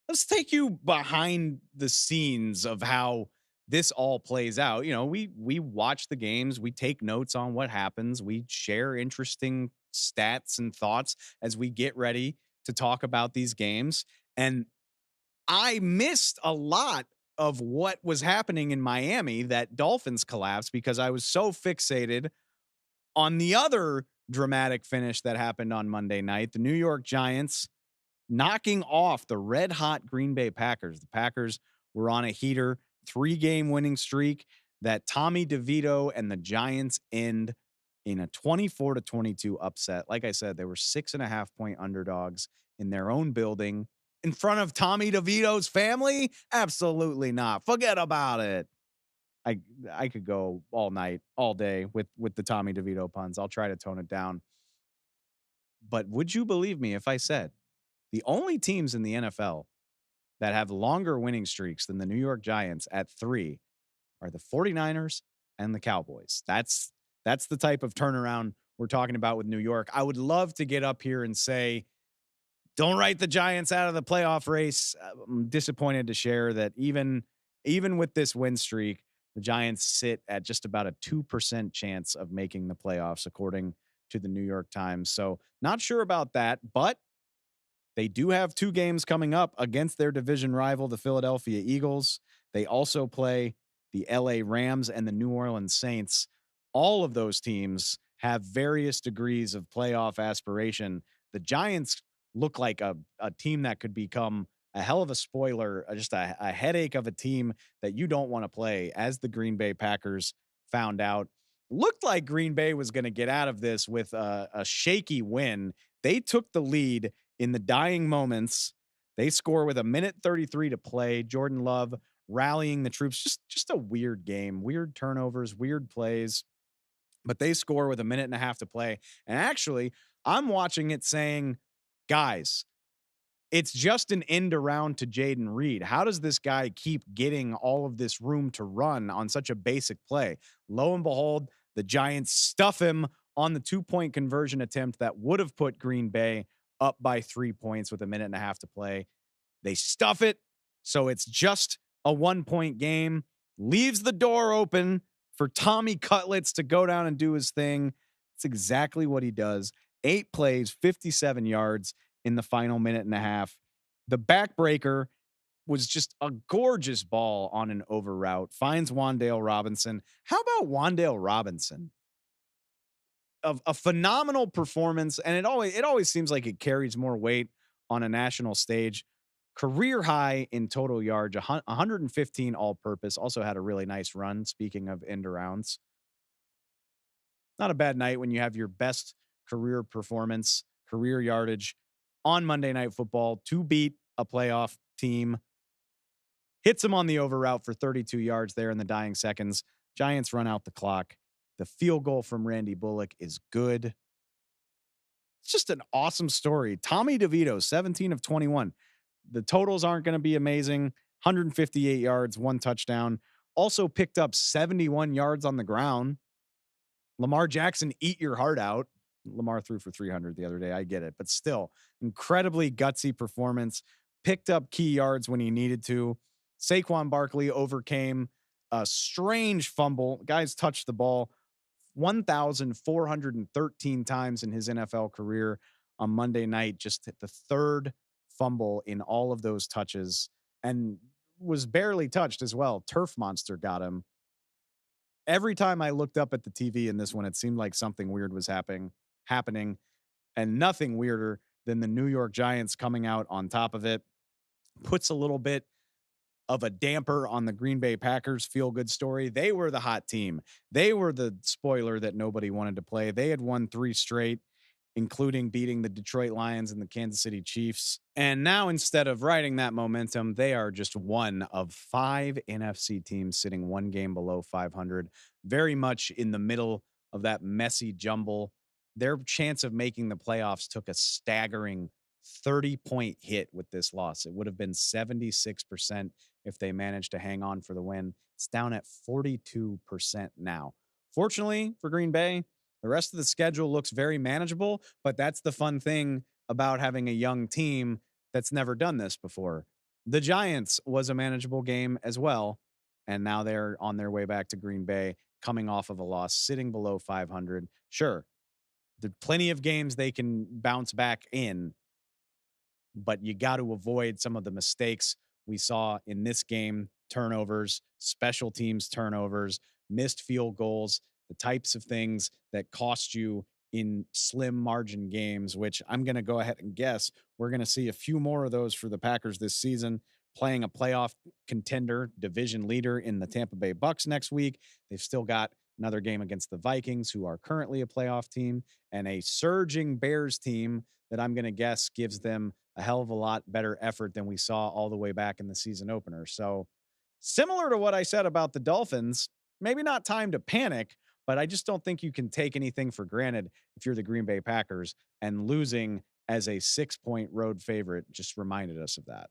let's take you behind the scenes of how this all plays out. You know, we watch the games, we take notes on what happens, we share interesting stats and thoughts as we get ready to talk about these games. And I missed a lot of what was happening in Miami, that Dolphins collapse, because I was so fixated on the other dramatic finish that happened on Monday night. The New York Giants knocking off the red hot Green Bay Packers. The Packers were on a heater, 3-game winning streak that Tommy DeVito and the Giants end in a 24-22 upset. Like I said, they were 6.5-point underdogs in their own building in front of Tommy DeVito's family. Absolutely not. Forget about it. I I could go all night, all day with the Tommy DeVito puns. I'll try to tone it down. But would you believe me if I said the only teams in the NFL that have longer winning streaks than the New York Giants at 3 are the 49ers and the Cowboys. That's the type of turnaround we're talking about with New York. I would love to get up here and say, don't write the Giants out of the playoff race. I'm disappointed to share that even with this win streak, the Giants sit at just about a 2% chance of making the playoffs, according to the New York Times. So not sure about that, but they do have 2 games coming up against their division rival, the Philadelphia Eagles. They also play the LA Rams and the New Orleans Saints. All of those teams have various degrees of playoff aspiration. The Giants look like a team that could become a hell of a spoiler, just a headache of a team that you don't want to play, as the Green Bay Packers found out. Looked like Green Bay was going to get out of this with a shaky win. They took the lead in the dying moments. They score with a minute 33 to play. Jordan Love rallying the troops. Just a weird game, weird turnovers, weird plays, but they score with a minute and a half to play. And actually, I'm watching it saying, guys, it's just an end around to Jaden Reed. How does this guy keep getting all of this room to run on such a basic play? Lo and behold, the Giants stuff him on the 2-point conversion attempt that would have put Green Bay up by 3 points with a minute and a half to play. They stuff it, so it's just a 1-point game. Leaves the door open for Tommy Cutlets to go down and do his thing. It's exactly what he does. 8 plays, 57 yards in the final minute and a half. The backbreaker was just a gorgeous ball on an over route. Finds Wan'Dale Robinson. How about Wan'Dale Robinson? A phenomenal performance, and it always seems like it carries more weight on a national stage. Career high in total yards, 115 all-purpose. Also had a really nice run. Speaking of end arounds, not a bad night when you have your best career performance, career yardage on Monday Night Football to beat a playoff team. Hits him on the over route for 32 yards there in the dying seconds. Giants run out the clock. The field goal from Randy Bullock is good. It's just an awesome story. Tommy DeVito, 17 of 21. The totals aren't going to be amazing. 158 yards, 1 touchdown. Also picked up 71 yards on the ground. Lamar Jackson, eat your heart out. Lamar threw for 300 the other day. I get it. But still, incredibly gutsy performance. Picked up key yards when he needed to. Saquon Barkley overcame a strange fumble. Guys touched the ball 1,413 times in his NFL career on Monday night. Just the 3rd fumble in all of those touches, and was barely touched as well. Turf Monster got him. Every time I looked up at the TV in this one, it seemed like something weird was happening, and nothing weirder than the New York Giants coming out on top of it. Puts a little bit of a damper on the Green Bay Packers feel good story. They were the hot team. They were the spoiler that nobody wanted to play. They had won 3 straight, including beating the Detroit Lions and the Kansas City Chiefs. And now, instead of riding that momentum, they are just one of 5 NFC teams sitting 1 game below 500, very much in the middle of that messy jumble. Their chance of making the playoffs took a staggering 30-point hit with this loss. It would have been 76% if they managed to hang on for the win. It's down at 42% now. Fortunately for Green Bay, the rest of the schedule looks very manageable, but that's the fun thing about having a young team that's never done this before. The Giants was a manageable game as well, and now they're on their way back to Green Bay, coming off of a loss, sitting below 500. Sure, there are plenty of games they can bounce back in, but you got to avoid some of the mistakes we saw in this game: turnovers, special teams turnovers, missed field goals, the types of things that cost you in slim margin games, which I'm going to go ahead and guess we're going to see a few more of those for the Packers this season, playing a playoff contender, division leader in the Tampa Bay Bucks next week. They've still got another game against the Vikings, who are currently a playoff team, and a surging Bears team that I'm going to guess gives them a hell of a lot better effort than we saw all the way back in the season opener. So, similar to what I said about the Dolphins, maybe not time to panic, but I just don't think you can take anything for granted if you're the Green Bay Packers, and losing as a 6-point road favorite just reminded us of that.